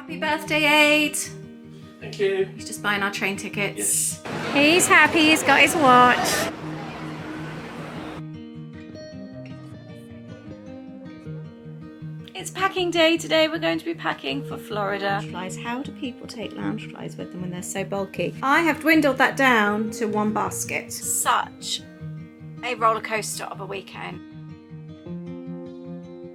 Happy birthday, Aid. Thank you. He's just buying our train tickets. Yes. He's happy, he's got his watch. It's packing day today. We're going to be packing for Florida. Flies. How do people take lounge flies with them when they're so bulky? I have dwindled that down to one basket. Such a roller coaster of a weekend.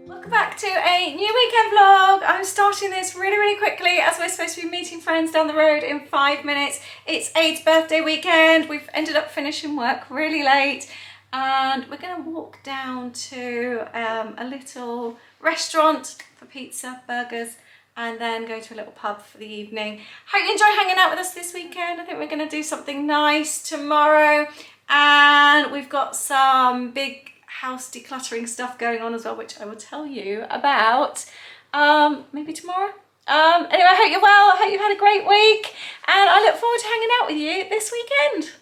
Welcome back to a new weekend vlog. I'm starting this really quickly as we're supposed to be meeting friends down the road in 5 minutes. It's Aid's birthday weekend. We've ended up finishing work really late and we're going to walk down to a little restaurant for pizza, burgers, and then go to a little pub for the evening. Hope you enjoy hanging out with us this weekend. I think we're going to do something nice tomorrow, and we've got some big house decluttering stuff going on as well, which I will tell you about maybe tomorrow. Anyway, I hope you're well. I hope you've had a great week, and I look forward to hanging out with you this weekend.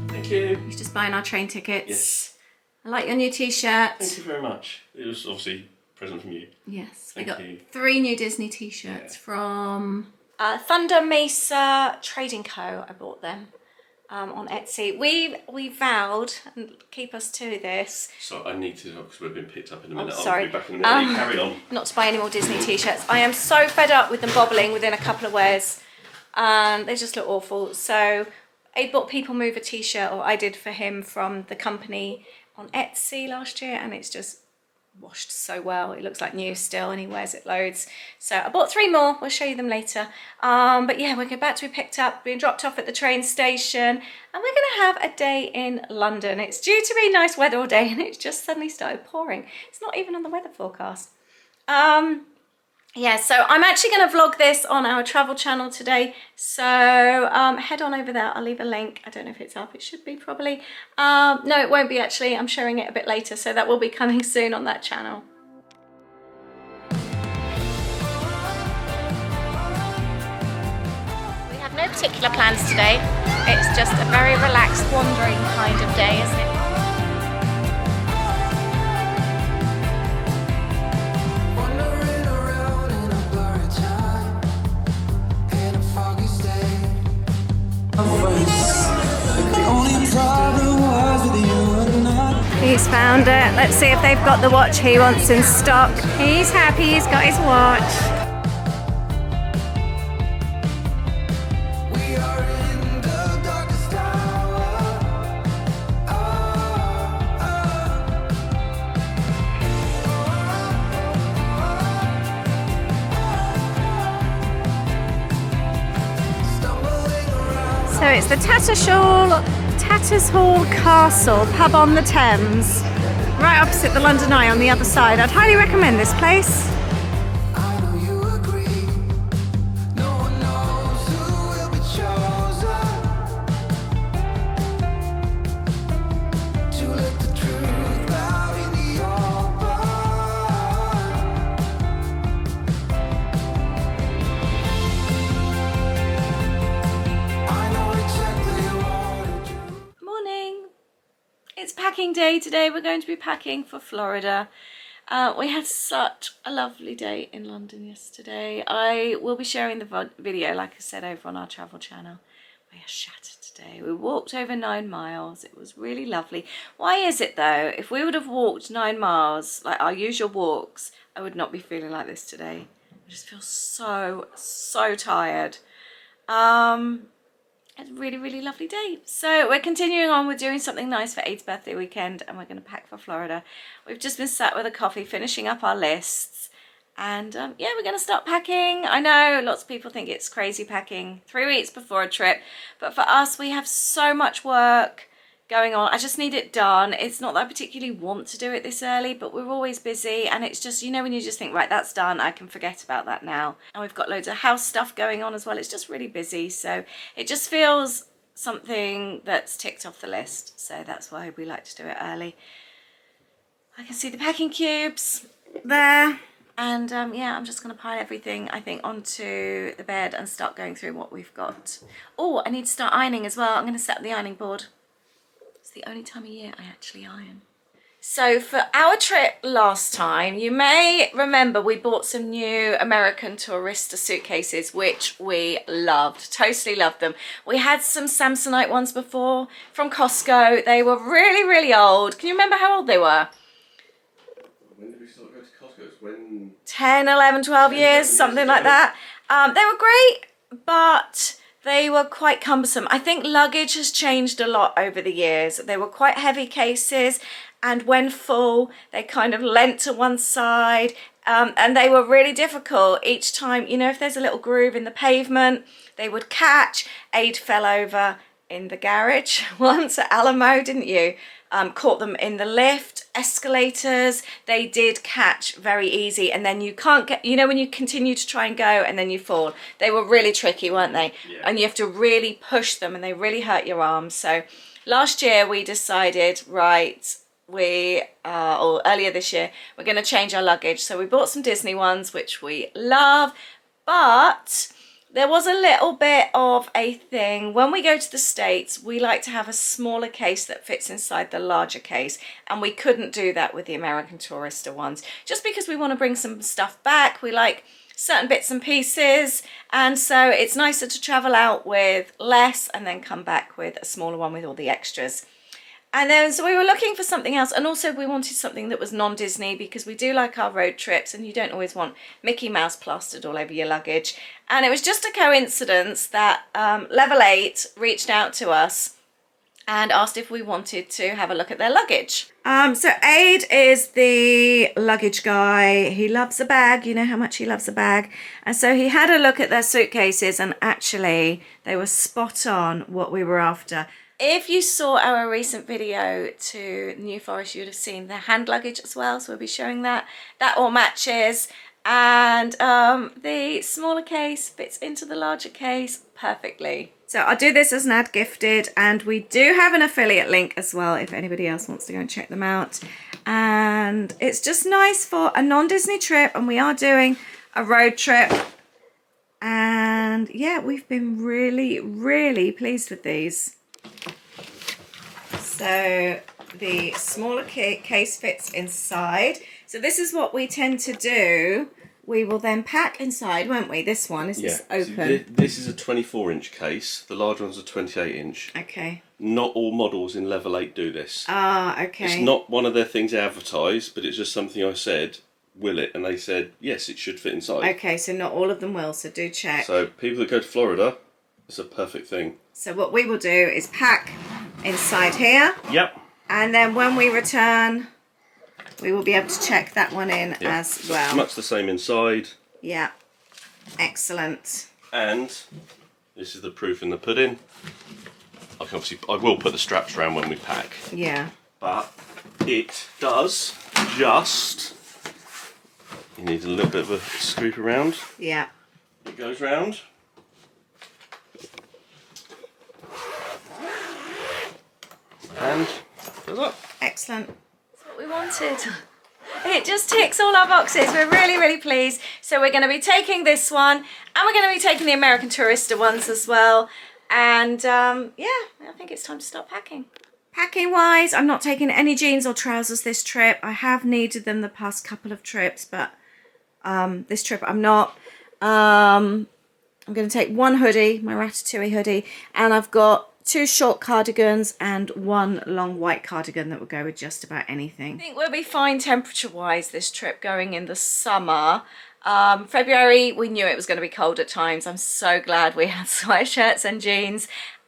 Thank you. He's just buying our train tickets. Yes. I like your new t-shirt. Thank you very much. It was obviously a present from you. Yes, we Thank got you. 3 new Disney t-shirts from Thunder Mesa Trading Co. I bought them on Etsy. We vowed, and keep us to this. So I need to, because we've been picked up in a minute. Sorry. I'll be back in a minute. You carry on. Not to buy any more Disney t-shirts. I am so fed up with them bobbling within a couple of wears. They just look awful. So I bought People Mover t-shirt, or I did for him, from the company on Etsy last year, and it's just washed so well. It looks like new still, and he wears it loads. So I bought 3 more. We'll show you them later. But yeah, we're about to be picked up, being dropped off at the train station, and we're going to have a day in London. It's due to be nice weather all day, and it's just suddenly started pouring. It's not even on the weather forecast. Yeah, so I'm actually going to vlog this on our travel channel today, so head on over there. I'll leave a link. I don't know if it's up. It should be probably. No, it won't be actually. I'm sharing it a bit later, so that will be coming soon on that channel. We have no particular plans today. It's just a very relaxed, wandering kind of day, isn't it? He's found it. Let's see if they've got the watch he wants in stock. He's happy, he's got his watch. So it's the Tattershall Castle pub on the Thames, right opposite the London Eye on the other side. I'd highly recommend this place. It's packing day today. We're going to be packing for Florida. We had such a lovely day in London yesterday. I will be sharing the video, like I said, over on our travel channel. We are shattered today. We walked over 9 miles. It was really lovely. Why is it though, if we would have walked 9 miles, like our usual walks, I would not be feeling like this today. I just feel so tired. It's a really, really lovely day. So we're continuing on with doing something nice for Aid's birthday weekend, and we're going to pack for Florida. We've just been sat with a coffee finishing up our lists, and yeah, we're going to start packing. I know lots of people think it's crazy packing 3 weeks before a trip, but for us we have so much work going on. I just need it done. It's not that I particularly want to do it this early, but we're always busy, and it's just, you know, when you just think, right, that's done, I can forget about that now. And we've got loads of house stuff going on as well. It's just really busy, so it just feels something that's ticked off the list. So that's why we like to do it early. I can see the packing cubes there, and yeah, I'm just going to pile everything, I think, onto the bed and start going through what we've got. Oh, I need to start ironing as well. I'm going to set up the ironing board. It's the only time of year I actually iron. So for our trip last time, you may remember we bought some new American Tourista suitcases, which we loved, totally loved them. We had some Samsonite ones before from Costco. They were really, really old. Can you remember how old they were? When did we start going to Costco? It's when... 10, 11, 12 years, something like that. They were great, but they were quite cumbersome. I think luggage has changed a lot over the years. They were quite heavy cases, and when full, they kind of leant to one side, and they were really difficult each time. You know, if there's a little groove in the pavement, they would catch. Aid fell over in the garage once at Alamo, didn't you? Caught them in the lift, escalators. They did catch very easy, and then you can't get, you know, when you continue to try and go and then you fall. They were really tricky, weren't they? Yeah. And you have to really push them, and they really hurt your arms. So last year we decided, right, or earlier this year, we're going to change our luggage. So we bought some Disney ones, which we love, but there was a little bit of a thing. When we go to the States, we like to have a smaller case that fits inside the larger case, and we couldn't do that with the American Tourister ones, just because we want to bring some stuff back. We like certain bits and pieces, and so it's nicer to travel out with less and then come back with a smaller one with all the extras. And then, so we were looking for something else, and also we wanted something that was non-Disney, because we do like our road trips, and you don't always want Mickey Mouse plastered all over your luggage. And it was just a coincidence that Level 8 reached out to us and asked if we wanted to have a look at their luggage. So Aid is the luggage guy. He loves a bag. You know how much he loves a bag. And so he had a look at their suitcases, and actually they were spot on what we were after. If you saw our recent video to New Forest, you would have seen the hand luggage as well, so we'll be showing that. That all matches, and the smaller case fits into the larger case perfectly. So I'll do this as an ad gifted, and we do have an affiliate link as well if anybody else wants to go and check them out. And it's just nice for a non-Disney trip, and we are doing a road trip. And yeah, we've been really, really pleased with these. So the smaller case fits inside. So this is what we tend to do. We will then pack inside, won't we? This one, is this open? This is a 24-inch case. The large one's a 28-inch. Okay. Not all models in Level 8 do this. Ah, okay. It's not one of their things advertised, but it's just something I said, will it? And they said, yes, it should fit inside. Okay, so not all of them will, so do check. So people that go to Florida, it's a perfect thing. So what we will do is pack inside here. Yep. And then when we return, we will be able to check that one in as well. Much the same inside. Yeah. Excellent. And this is the proof in the pudding. I will put the straps around when we pack. Yeah. But it does just... You need a little bit of a scoop around. Yeah. It goes round. And goes up. Excellent. That's what we wanted. It just ticks all our boxes. We're really, really pleased. So we're going to be taking this one, and we're going to be taking the American Tourister ones as well. And yeah, I think it's time to start packing. Packing wise, I'm not taking any jeans or trousers this trip. I have needed them the past couple of trips, but this trip I'm not. I'm going to take one hoodie, my Ratatouille hoodie, and I've got 2 short cardigans and 1 long white cardigan that will go with just about anything. I think we'll be fine temperature wise this trip going in the summer. February, we knew it was going to be cold at times. I'm so glad we had sweatshirts and jeans.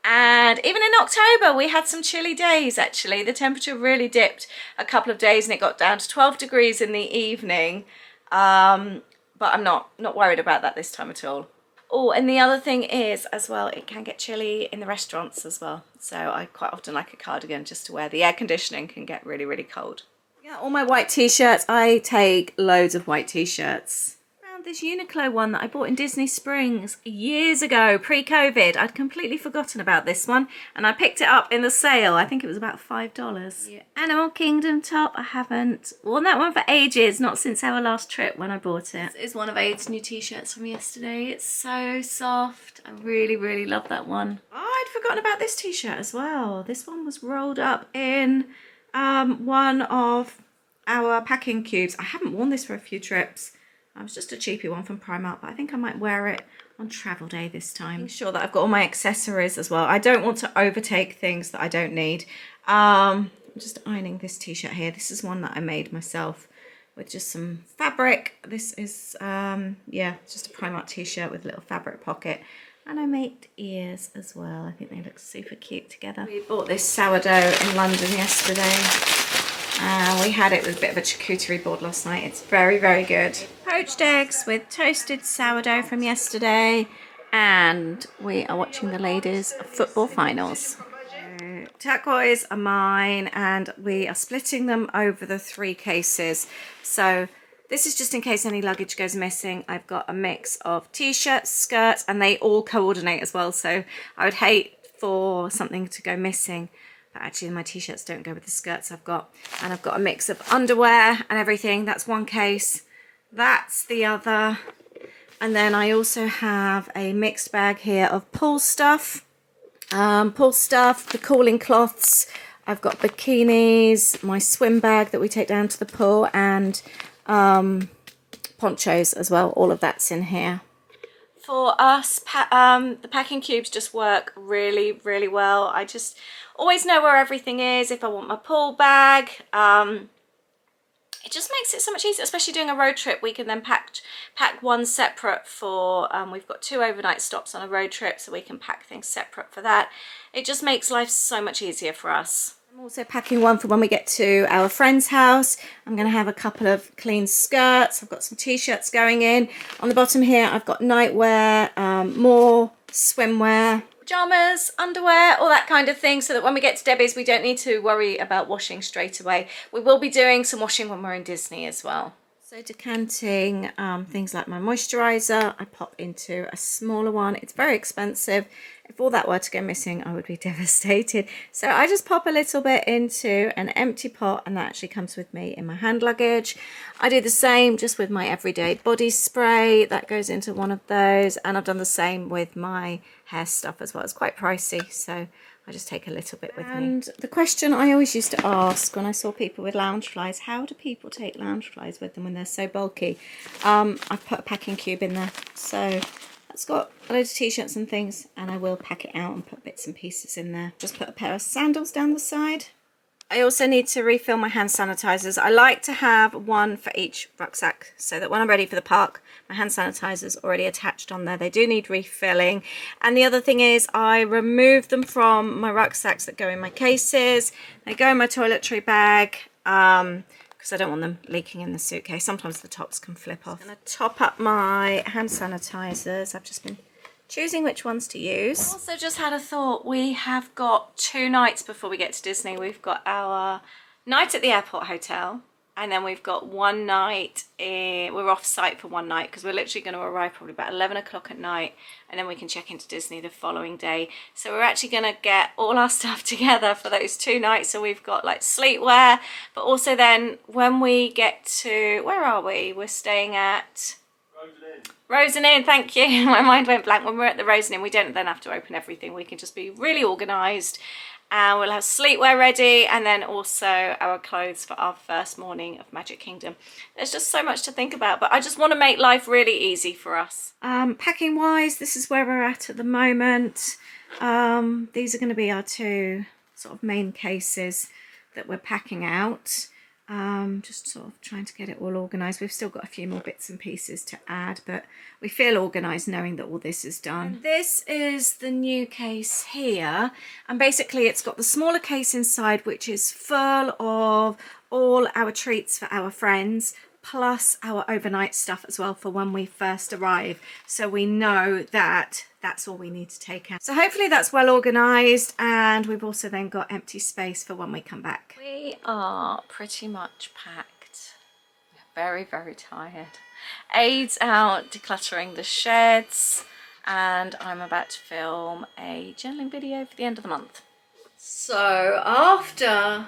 And even in October, we had some chilly days, actually. The temperature really dipped a couple of days and it got down to 12 degrees in the evening. But I'm not worried about that this time at all. Oh, and the other thing is, as well, it can get chilly in the restaurants as well. So I quite often like a cardigan just to wear. The air conditioning can get really, really cold. Yeah, all my white t-shirts. I take loads of white t-shirts. This Uniqlo one that I bought in Disney Springs years ago, pre-COVID. I'd completely forgotten about this one and I picked it up in the sale. I think it was about $5. Yeah. Animal Kingdom top. I haven't worn that one for ages, not since our last trip when I bought it. This is one of Aid's new t-shirts from yesterday. It's so soft. I really, really love that one. Oh, I'd forgotten about this t-shirt as well. This one was rolled up in one of our packing cubes. I haven't worn this for a few trips. It was just a cheapy one from Primark, but I think I might wear it on travel day this time. Make sure that I've got all my accessories as well. I don't want to overtake things that I don't need. I'm just ironing this t-shirt here. This is one that I made myself with just some fabric. This is, yeah, just a Primark t-shirt with a little fabric pocket. And I made ears as well. I think they look super cute together. We bought this sourdough in London yesterday. We had it with a bit of a charcuterie board last night. It's very, very good. Poached eggs with toasted sourdough from yesterday. And we are watching the ladies' football finals. So, turquoise are mine and we are splitting them over the 3 cases. So this is just in case any luggage goes missing. I've got a mix of t-shirts, skirts, and they all coordinate as well. So I would hate for something to go missing. Actually, my t-shirts don't go with the skirts I've got. And I've got a mix of underwear and everything. That's one case. That's the other. And then I also have a mixed bag here of pool stuff. The cooling cloths. I've got bikinis, my swim bag that we take down to the pool, and ponchos as well. All of that's in here. For us, the packing cubes just work really, really well. I just always know where everything is. If I want my pool bag, it just makes it so much easier, especially doing a road trip. We can then pack one separate for, we've got 2 overnight stops on a road trip, so we can pack things separate for that. It just makes life so much easier for us. I'm also packing one for when we get to our friend's house. I'm going to have a couple of clean skirts. I've got some t-shirts going in. On the bottom here, I've got nightwear, more swimwear, pajamas, underwear, all that kind of thing, so that when we get to Debbie's, we don't need to worry about washing straight away. We will be doing some washing when we're in Disney as well. So decanting things like my moisturiser, I pop into a smaller one. It's very expensive. If all that were to go missing, I would be devastated. So I just pop a little bit into an empty pot, and that actually comes with me in my hand luggage. I do the same just with my everyday body spray. That goes into one of those, and I've done the same with my hair stuff as well. It's quite pricey, so I just take a little bit with me. And the question I always used to ask when I saw people with lounge flies, how do people take lounge flies with them when they're so bulky? I've put a packing cube in there, so it's got a load of t-shirts and things, and I will pack it out and put bits and pieces in there. Just put a pair of sandals down the side. I also need to refill my hand sanitizers. I like to have one for each rucksack, so that when I'm ready for the park, my hand sanitizer's already attached on there. They do need refilling. And the other thing is, I remove them from my rucksacks that go in my cases. They go in my toiletry bag, because I don't want them leaking in the suitcase. Sometimes the tops can flip off. I'm going to top up my hand sanitizers. I've just been choosing which ones to use. Also just had a thought. We have got 2 nights before we get to Disney. We've got our night at the airport hotel, and then we've got one night we're off site for one night, because we're literally going to arrive probably about 11 o'clock at night, and then we can check into Disney the following day. So we're actually going to get all our stuff together for those 2 nights. So we've got like sleepwear, but also then when we get to, where are we? We're staying at Rosen Inn, thank you. My mind went blank. When we're at the Rosen Inn, we don't then have to open everything. We can just be really organised, and we'll have sleepwear ready, and then also our clothes for our first morning of Magic Kingdom. There's just so much to think about, but I just want to make life really easy for us. Packing wise, this is where we're at the moment. These are going to be our 2 sort of main cases that we're packing out. Just sort of trying to get it all organised. We've still got a few more bits and pieces to add, but we feel organised knowing that all this is done. And this is the new case here, and basically it's got the smaller case inside, which is full of all our treats for our friends, plus our overnight stuff as well for when we first arrive, so we know that that's all we need to take out. So hopefully that's well organised, and we've also then got empty space for when we come back. We are pretty much packed. We're very, very tired. Aid's out decluttering the sheds, and I'm about to film a journaling video for the end of the month. So after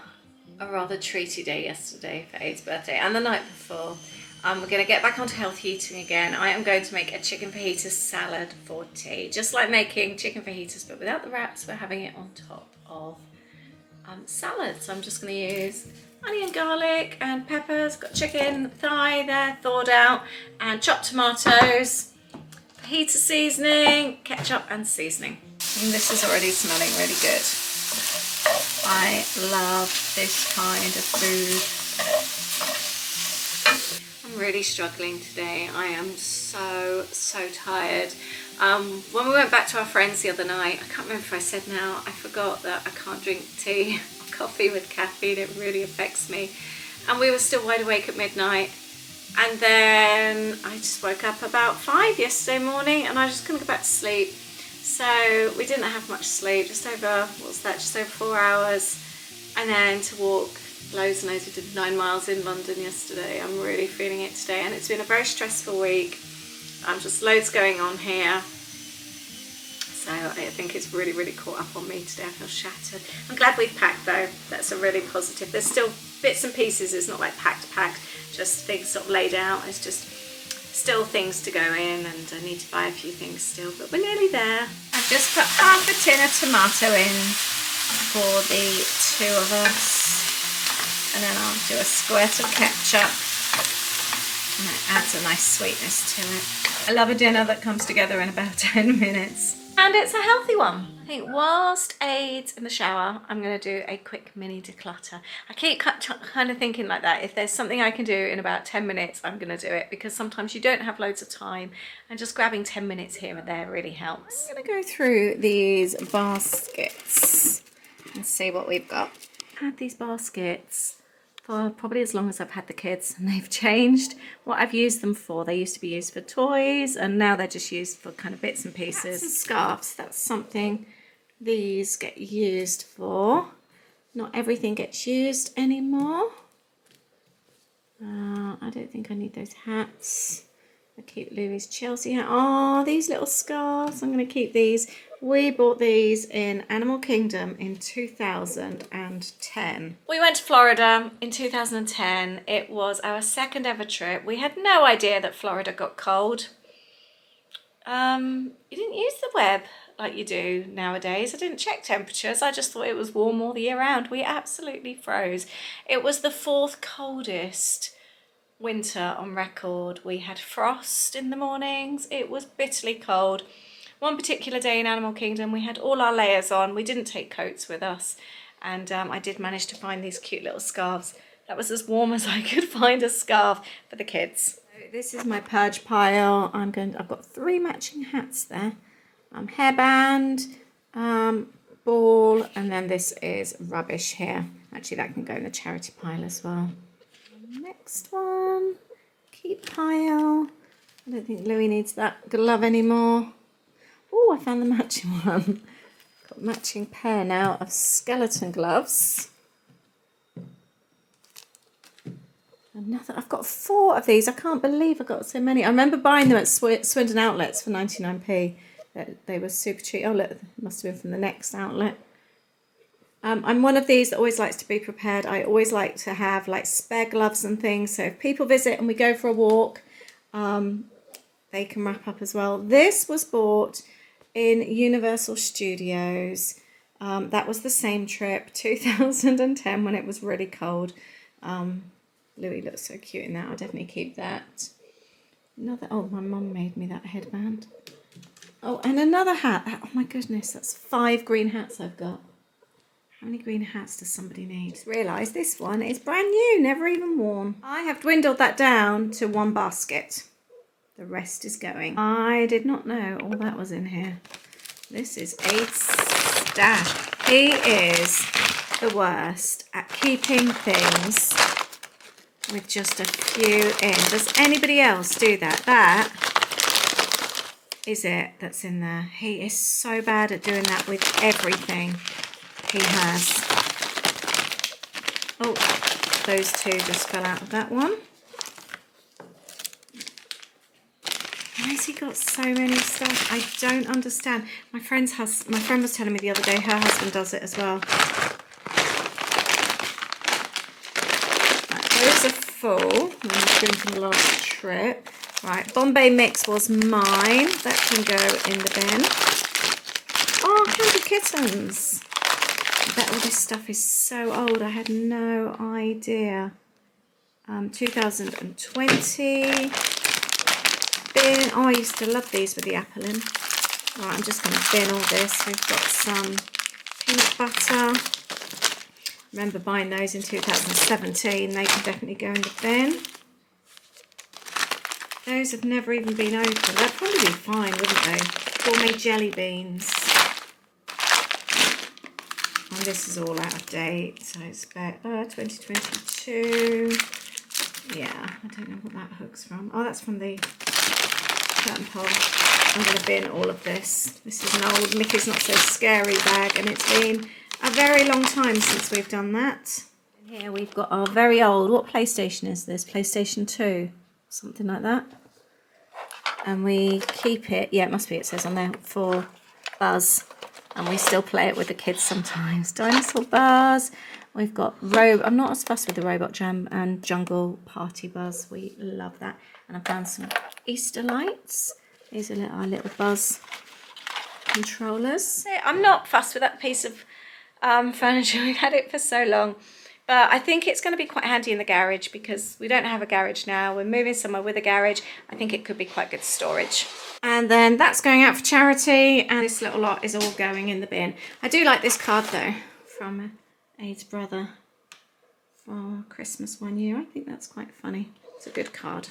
a rather treaty day yesterday for Aid's birthday and the night before, we're going to get back onto healthy eating again. I am going to make a chicken fajitas salad for tea, just like making chicken fajitas, but without the wraps. We're having it on top of salad. So I'm just going to use onion, garlic and peppers. Got chicken thigh there thawed out, and chopped tomatoes, fajita seasoning, ketchup and seasoning. And this is already smelling really good. I love this kind of food. I'm really struggling today. I am so tired. When we went back to our friends the other night, I can't remember if I said now, I forgot that I can't drink tea or coffee with caffeine. It really affects me. And we were still wide awake at midnight. And then I just woke up about 5 yesterday morning, and I just couldn't go back to sleep. So we didn't have much sleep, just over 4 hours. And then to walk loads and loads. We did 9 miles in London yesterday. I'm really feeling it today, and it's been a very stressful week. Just loads going on here. So I think it's really caught up on me today. I feel shattered. I'm glad we've packed though. That's a really positive. There's still bits and pieces. It's not like packed, just things sort of laid out. It's just still things to go in, and I need to buy a few things still, but we're nearly there. I've just put half a tin of tomato in for the 2 of us, and then I'll do a squirt of ketchup, and that adds a nice sweetness to it. I love a dinner that comes together in about 10 minutes. And it's a healthy one. I think whilst Aid's in the shower, I'm going to do a quick mini declutter. I keep kind of thinking like that. If there's something I can do in about 10 minutes, I'm going to do it, because sometimes you don't have loads of time, and just grabbing 10 minutes here and there really helps. I'm going to go through these baskets and see what we've got. I've had these baskets for probably as long as I've had the kids, and they've changed what I've used them for. They used to be used for toys, and now they're just used for kind of bits and pieces. And scarves, that's something these get used for. Not everything gets used anymore. I don't think I need those hats. I keep Louie's Chelsea hat. Oh, these little scarves, I'm going to keep these. We bought these in Animal Kingdom in 2010. We went to Florida in 2010. It was our second ever trip. We had no idea that Florida got cold. You didn't use the web like you do nowadays. I didn't check temperatures. I just thought it was warm all the year round. We absolutely froze. It was the 4th coldest winter on record. We had frost in the mornings. It was bitterly cold. One particular day in Animal Kingdom, we had all our layers on. We didn't take coats with us, and I did manage to find these cute little scarves. That was as warm as I could find a scarf for the kids. So this is my purge pile. I've got 3 matching hats there. Hairband, ball, and then this is rubbish here. Actually, that can go in the charity pile as well. Next one, keep pile. I don't think Louie needs that glove anymore. Oh, I found the matching one. Got a matching pair now of skeleton gloves. Another. I've got 4 of these. I can't believe I got so many. I remember buying them at Swindon outlets for 99p. They were super cheap. Oh look, must have been from the next outlet. I'm one of these that always likes to be prepared. I always like to have like spare gloves and things, so if people visit and we go for a walk, they can wrap up as well. This was bought in Universal Studios. That was the same trip, 2010, when it was really cold. Louis looks so cute in that. I'll definitely keep that. Oh, my mum made me that headband. Oh, and another hat. Oh my goodness, that's 5 green hats I've got. How many green hats does somebody need? Just realised this one is brand new, never even worn. I have dwindled that down to one basket. The rest is going. I did not know all that was in here. This is Aid's stash. He is the worst at keeping things with just a few in. Does anybody else do that? That is it that's in there. He is so bad at doing that with everything he has. Oh, those two just fell out of that one. Why has he got so many stuff? I don't understand. My friend was telling me the other day her husband does it as well. Right, those are full. I'm drinking the last trip. Right, Bombay Mix was mine. That can go in the bin. Oh, Candy Kittens. I bet all this stuff is so old. I had no idea. 2020. Bin. Oh, I used to love these with the apple in. Right, I'm just going to bin all this. We've got some peanut butter. Remember buying those in 2017. They can definitely go in the bin. Those have never even been opened. They'd probably be fine, wouldn't they? Gourmet jelly beans. And this is all out of date, so it's about 2022. Yeah, I don't know what that hook's from. Oh, that's from the curtain pole. I'm going to bin all of this. This is an old Mickey's Not So Scary bag, and it's been a very long time since we've done that. And here we've got our very old, what PlayStation is this? PlayStation 2, something like that. And we keep it, yeah, it must be, it says on there, for Buzz. And we still play it with the kids sometimes. Dinosaur Buzz. We've got I'm not as fussed with the Robot Jam and Jungle Party Buzz. We love that. And I found some Easter lights. These are our little Buzz controllers. I'm not fussed with that piece of furniture. We've had it for so long. But I think it's going to be quite handy in the garage because we don't have a garage now. We're moving somewhere with a garage. I think it could be quite good storage. And then that's going out for charity, and this little lot is all going in the bin. I do like this card though, from Aid's brother for Christmas one year. I think that's quite funny. It's a good card.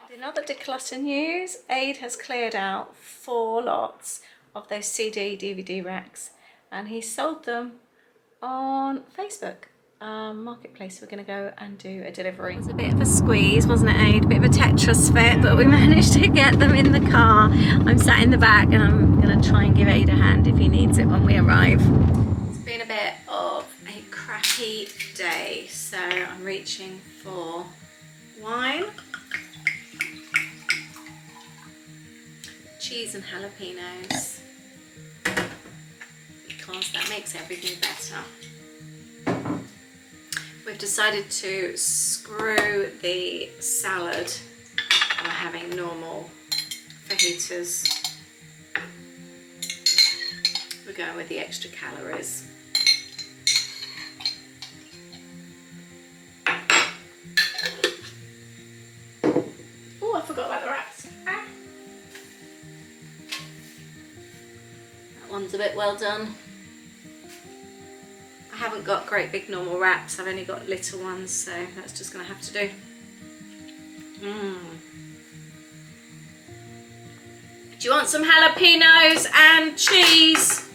And in other declutter news, Aid has cleared out 4 lots of those CD, DVD racks, and he sold them on Facebook. Marketplace. We're going to go and do a delivery. It was a bit of a squeeze, wasn't it, Aid? A bit of a Tetris fit, but we managed to get them in the car. I'm sat in the back and I'm going to try and give Aid a hand if he needs it when we arrive. It's been a bit of a crappy day, so I'm reaching for wine, cheese and jalapenos, because that makes everything better. We've decided to screw the salad and we're having normal fajitas. We're going with the extra calories. Oh, I forgot about the wraps. Ah. That one's a bit well done. I haven't got great big normal wraps, I've only got little ones, so that's just going to have to do. Do you want some jalapenos and cheese?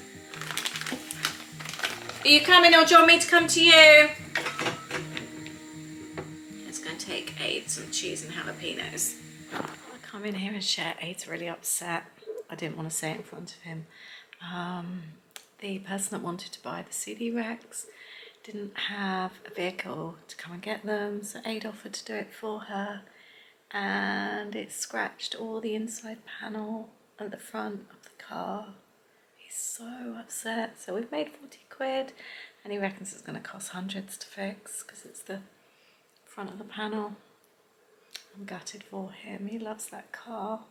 Are you coming or do you want me to come to you? It's going to take Aid some cheese and jalapenos. I come in here and share. Aid's really upset. I didn't want to say it in front of him. The person that wanted to buy the CD racks didn't have a vehicle to come and get them, so Aid offered to do it for her, and it scratched all the inside panel at the front of the car. He's so upset. So we've made 40 quid and he reckons it's going to cost hundreds to fix because it's the front of the panel. I'm gutted for him, he loves that car.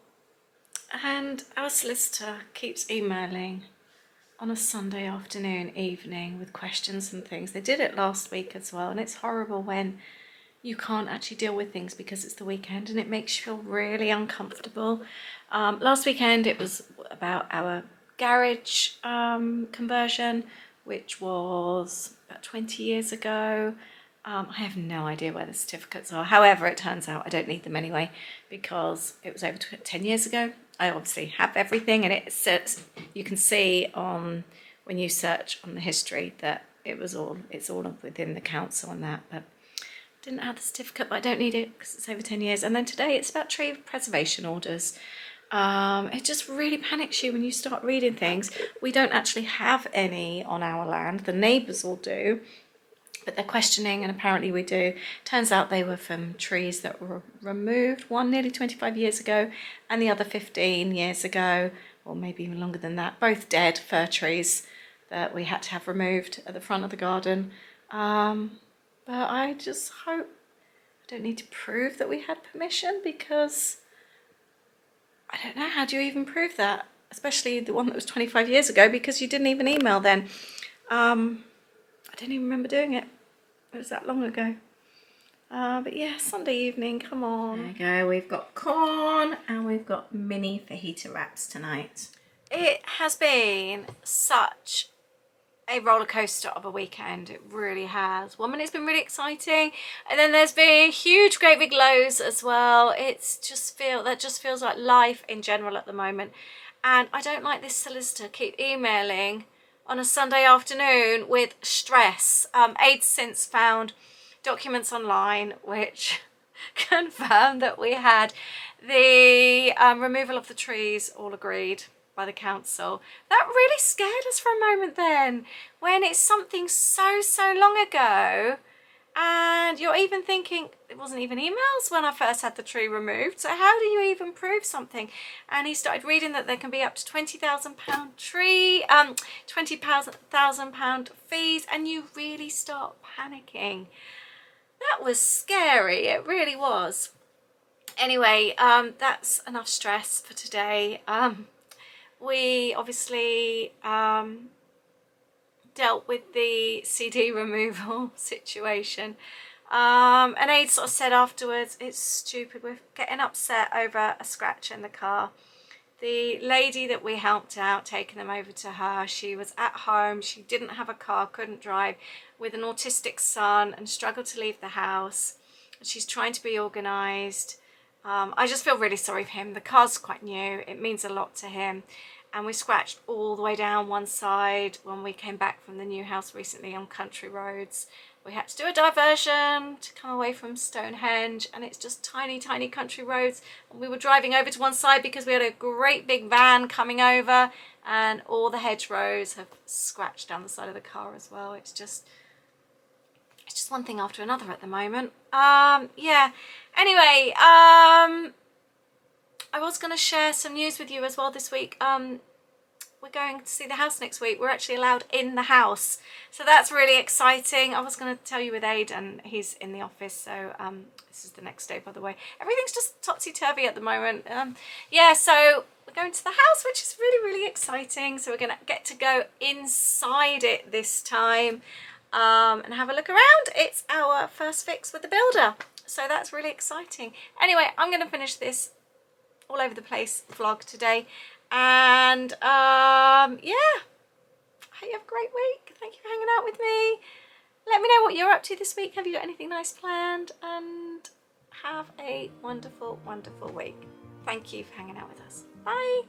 And our solicitor keeps emailing on a Sunday afternoon, evening, with questions and things. They did it last week as well, and it's horrible when you can't actually deal with things because it's the weekend and it makes you feel really uncomfortable. Last weekend it was about our garage conversion. which was about 20 years ago. I have no idea where the certificates are. However, it turns out I don't need them anyway because it was over 10 years ago. I obviously have everything, and it says, you can see on when you search on the history that it's all within the council and that. But I didn't have the certificate, but I don't need it because it's over 10 years. And then today it's about tree preservation orders. It just really panics you when you start reading things. We don't actually have any on our land. The neighbours all do, but they're questioning, and apparently we do. Turns out they were from trees that were removed, one nearly 25 years ago and the other 15 years ago, or maybe even longer than that. Both dead fir trees that we had to have removed at the front of the garden. But I just hope I don't need to prove that we had permission, because I don't know, how do you even prove that? Especially the one that was 25 years ago, because you didn't even email then. I don't even remember doing it. It was that long ago. But yeah, Sunday evening, come on. There you go, we've got corn and we've got mini fajita wraps tonight. It has been such a roller coaster of a weekend. It really has. 1 minute it's been really exciting, and then there's been huge, great big lows as well. That just feels like life in general at the moment. And I don't like this solicitor keep emailing on a Sunday afternoon with stress. Aid's since found documents online which confirmed that we had the removal of the trees all agreed by the council. That really scared us for a moment then, when it's something so long ago, and you're even thinking it wasn't even emails when I first had the tree removed, so how do you even prove something? And he started reading that there can be up to £20,000 £20,000 fees, and you really start panicking. That was scary, it really was. Anyway, that's enough stress for today. We obviously dealt with the CD removal situation, and Aid sort of said afterwards, it's stupid, we're getting upset over a scratch in the car. The lady that we helped out, taking them over to her, she was at home, she didn't have a car, couldn't drive, with an autistic son, and struggled to leave the house. She's trying to be organised. I just feel really sorry for him. The car's quite new, it means a lot to him, and we scratched all the way down one side when we came back from the new house recently on country roads. We had to do a diversion to come away from Stonehenge, and it's just tiny country roads, and we were driving over to one side because we had a great big van coming over, and all the hedgerows have scratched down the side of the car as well. It's just one thing after another at the moment. Yeah, anyway, I was going to share some news with you as well this week. We're going to see the house next week. We're actually allowed in the house, so that's really exciting. I was going to tell you with Aid, and he's in the office, so this is the next day, by the way. Everything's just topsy-turvy at the moment. Yeah, so we're going to the house, which is really exciting. So we're going to get to go inside it this time, and have a look around. It's our first fix with the builder, so that's really exciting. Anyway, I'm going to finish this all over the place vlog today, and yeah, I hope you have a great week. Thank you for hanging out with me. Let me know what you're up to this week. Have you got anything nice planned? And have a wonderful week. Thank you for hanging out with us. Bye.